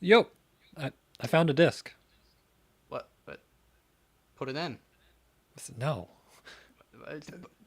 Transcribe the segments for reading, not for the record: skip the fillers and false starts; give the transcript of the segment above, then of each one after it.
Yo, I found a disc. What? But put it in. No. Uh,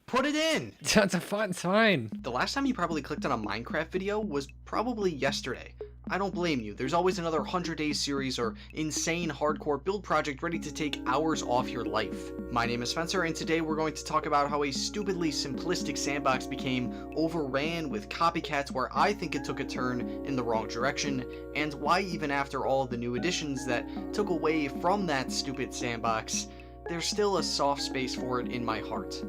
Put it in! It's fine. The last time you probably clicked on a Minecraft video was probably yesterday. I don't blame you. There's always another 100 Days series or insane hardcore build project ready to take hours off your life. My name is Spencer, and today we're going to talk about how a stupidly simplistic sandbox became overran with copycats where I think it took a turn in the wrong direction, and why even after all of the new additions that took away from that stupid sandbox, there's still a soft space for it in my heart.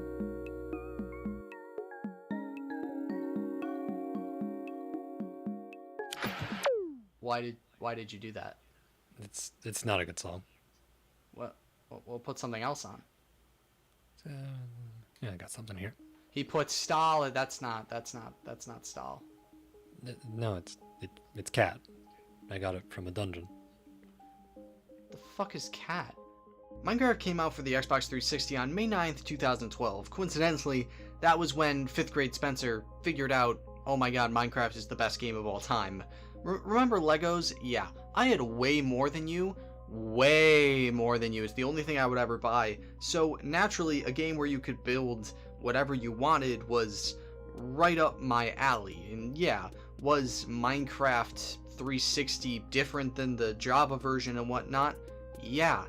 Why did you do that? It's not a good song. What? We'll put something else on. Uh, yeah, I got something here. He put stall. That's not stall. No, it's cat. I got it from a dungeon. The fuck is cat? Minecraft came out for the Xbox 360 on May 9th, 2012. Coincidentally, that was when 5th grade Spencer figured out, oh my god, Minecraft is the best game of all time. Remember Legos? Yeah, I had way more than you. Way more than you. It's the only thing I would ever buy. So naturally, a game where you could build whatever you wanted was right up my alley. And yeah, was Minecraft 360 different than the Java version and whatnot? Yeah,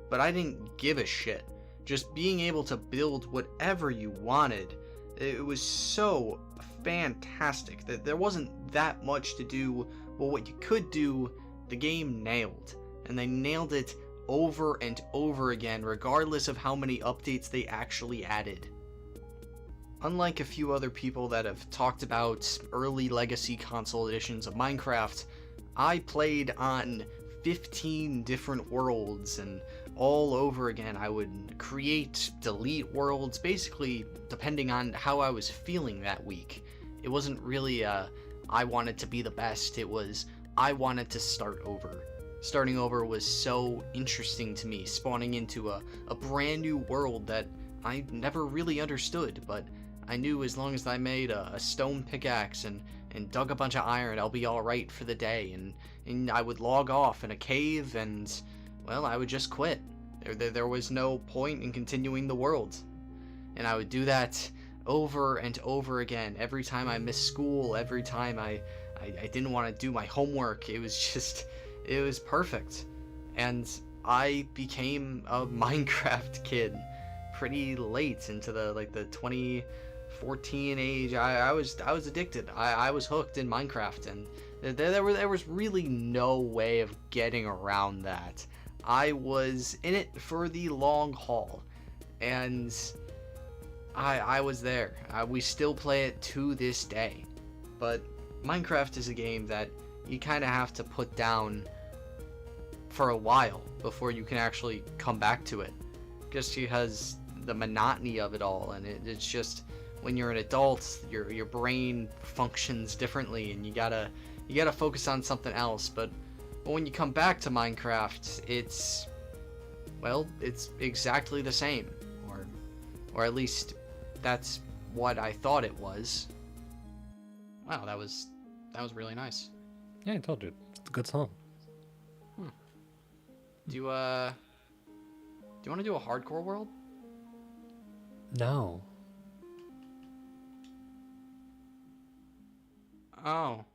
but I didn't give a shit. Just being able to build whatever you wanted, it was so fantastic that there wasn't that much to do, but what you could do, the game nailed. And they nailed it over and over again, regardless of how many updates they actually added. Unlike a few other people that have talked about early legacy console editions of Minecraft, I played on 15 different worlds, and all over again I would create, delete worlds, basically depending on how I was feeling that week. It wasn't really I wanted to be the best, it was I wanted to start over. Starting over was so interesting to me, spawning into a brand new world that I never really understood, but I knew as long as I made a stone pickaxe and dug a bunch of iron, I'll be alright for the day, and I would log off in a cave, and, well, I would just quit. There was no point in continuing the world. And I would do that over and over again, every time I missed school, every time I didn't want to do my homework. It was perfect. And I became a Minecraft kid pretty late into the 2014 age. I was addicted. I was hooked in Minecraft, and there was really no way of getting around that. I was in it for the long haul, and I was there. We still play it to this day. But Minecraft is a game that you kind of have to put down for a while before you can actually come back to it. Just because the monotony of it all, and it's just, when you're an adult, your brain functions differently, and you gotta focus on something else. But when you come back to Minecraft, it's exactly the same, or at least that's what I thought it was. Wow, that was really nice. Yeah, I told you. It's a good song. Do you want to do a hardcore world? No. Oh.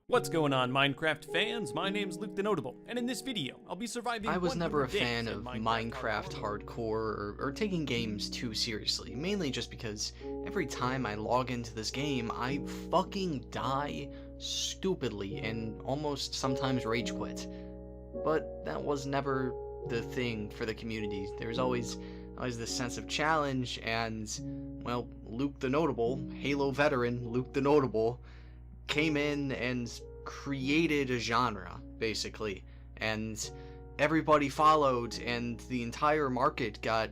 What's going on, Minecraft fans? My name's Luke the Notable, and in this video, I'll be surviving I was never a 100 fan days of in Minecraft hardcore or taking games too seriously, mainly just because every time I log into this game, I fucking die stupidly and almost sometimes rage quit. But that was never the thing for the community. There was always this sense of challenge, and, well, Luke the Notable, Halo veteran Luke the Notable, came in and created a genre, basically, and everybody followed, and the entire market got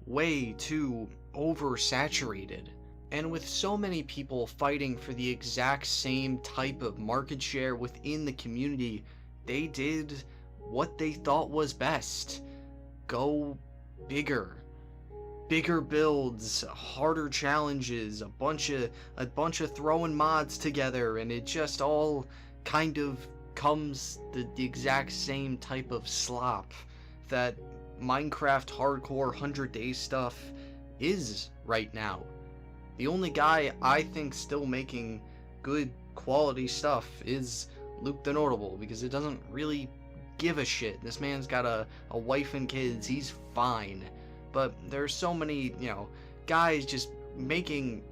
way too oversaturated. And with so many people fighting for the exact same type of market share within the community, they did what they thought was best. Go bigger. Bigger builds, harder challenges, a bunch of throwing mods together, and it just all kind of becomes the exact same type of slop that Minecraft hardcore 100 Days stuff is right now. The only guy I think still making good quality stuff is Luke the Notable, because it doesn't really give a shit. This man's got a wife and kids, he's fine. But there's so many, guys just making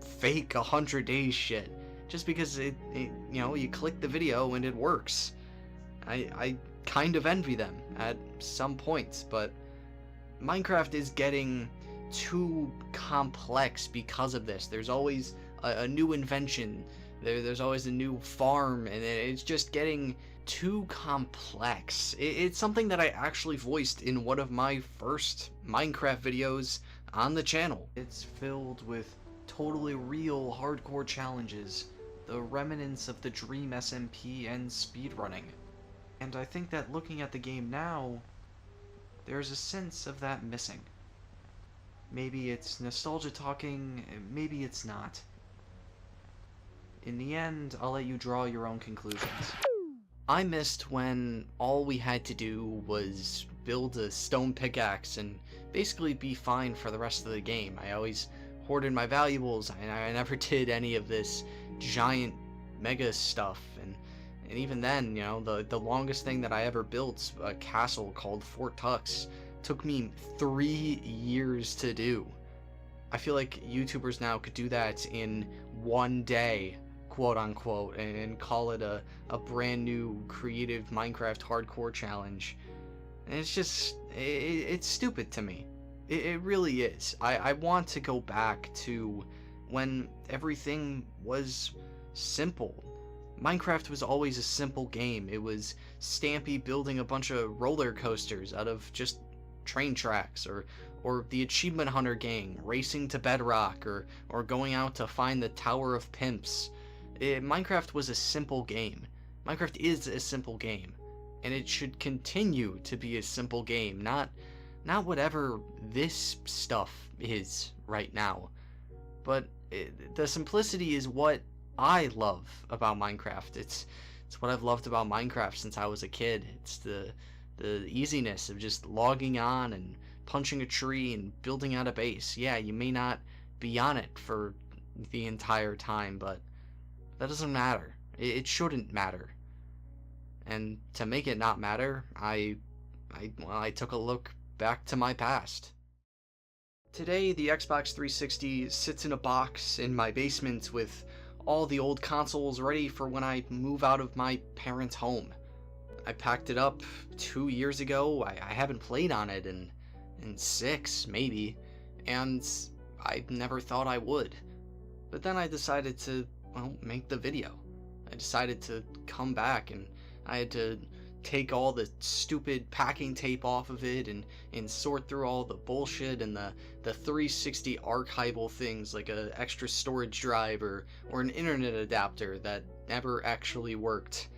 fake 100 Days shit just because you click the video and it works. I kind of envy them at some points, but Minecraft is getting too complex because of this. There's always a new invention, there's always a new farm, and it's just getting too complex. It's something that I actually voiced in one of my first Minecraft videos on the channel. It's filled with totally real hardcore challenges, the remnants of the Dream SMP and speedrunning. And I think that looking at the game now, there's a sense of that missing. Maybe it's nostalgia talking, maybe it's not. In the end, I'll let you draw your own conclusions. I missed when all we had to do was build a stone pickaxe and basically be fine for the rest of the game. I always hoarded my valuables, and I never did any of this giant mega stuff, and even then, the longest thing that I ever built, a castle called Fort Tux, took me 3 years to do. I feel like YouTubers now could do that in 1 day, quote unquote, and call it a brand new creative Minecraft hardcore challenge. And it's just, it's stupid to me. It really is. I want to go back to when everything was simple. Minecraft was always a simple game. It was Stampy building a bunch of roller coasters out of just train tracks, or the Achievement Hunter gang racing to Bedrock, or going out to find the Tower of Pimps. Minecraft was a simple game. Minecraft is a simple game, and it should continue to be a simple game, not whatever this stuff is right now. But the simplicity is what I love about Minecraft. It's what I've loved about Minecraft since I was a kid. It's the easiness of just logging on and punching a tree and building out a base. Yeah, you may not be on it for the entire time, but that doesn't matter. It shouldn't matter. And to make it not matter, I took a look back to my past. Today, the Xbox 360 sits in a box in my basement with all the old consoles ready for when I move out of my parents' home. I packed it up 2 years ago. I haven't played on it in 6, maybe, and I never thought I would. But then I decided to, make the video. I decided to come back, and I had to take all the stupid packing tape off of it and sort through all the bullshit and the 360 archival things like a extra storage drive or an internet adapter that never actually worked.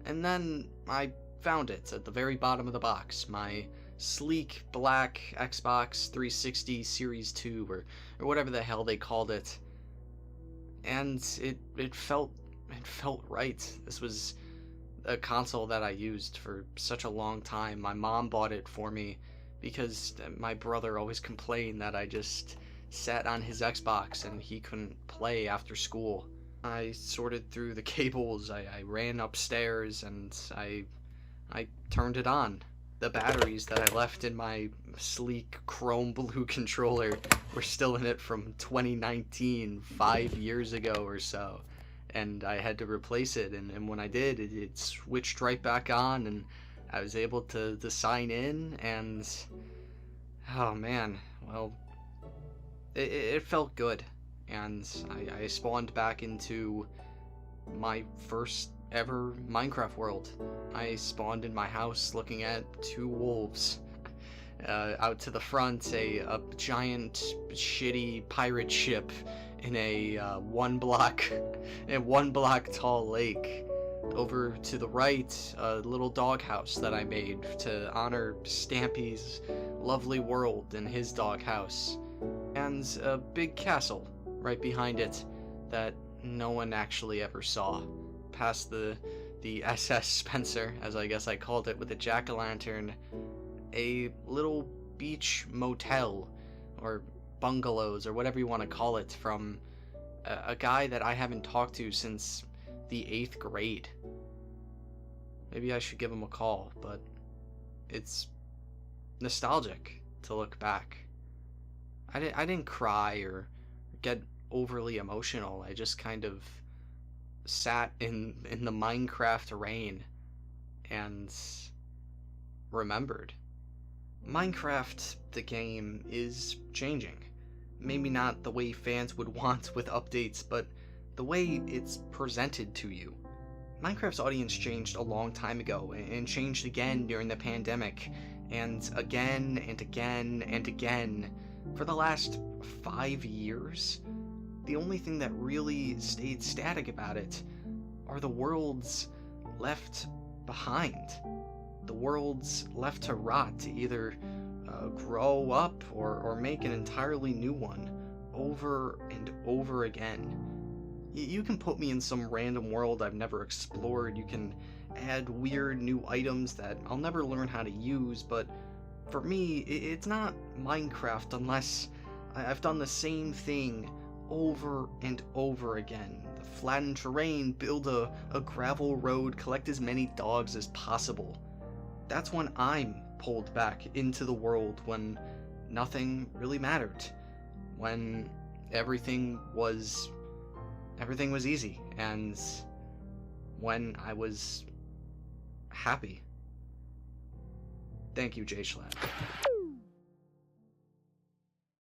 And then I found it at the very bottom of the box, my sleek black Xbox 360 Series 2 or whatever the hell they called it. And it felt right. This was a console that I used for such a long time. My mom bought it for me because my brother always complained that I just sat on his Xbox and he couldn't play after school. I sorted through the cables, I ran upstairs, and I turned it on. The batteries that I left in my sleek chrome blue controller were still in it from 2019, 5 years ago or so. And I had to replace it, and when I did, it switched right back on, and I was able to sign in, and oh man, well, it felt good. And I spawned back into my first ever Minecraft world. I spawned in my house looking at 2 wolves. Out to the front, a giant shitty pirate ship in a 1 block tall lake. Over to the right, a little doghouse that I made to honor Stampy's lovely world and his doghouse. And a big castle right behind it that no one actually ever saw, past the the SS Spencer, as I guess I called it, with a jack-o'-lantern, a little beach motel, or bungalows, or whatever you want to call it, from a guy that I haven't talked to since the 8th grade. Maybe I should give him a call, but it's nostalgic to look back. I didn't cry or get overly emotional. I just kind of sat in the Minecraft rain and remembered. Minecraft, the game, is changing. Maybe not the way fans would want with updates, but the way it's presented to you. Minecraft's audience changed a long time ago, and changed again during the pandemic, and again and again and again for the last 5 years. The only thing that really stayed static about it are the worlds left behind. The worlds left to rot, to either grow up or make an entirely new one over and over again. You can put me in some random world I've never explored, you can add weird new items that I'll never learn how to use, but for me, it's not Minecraft unless I've done the same thing over and over again. Flatten terrain, build a gravel road, collect as many dogs as possible. That's when I'm pulled back into the world, when nothing really mattered, when everything was easy, and when I was happy. Thank you, J Schlatt.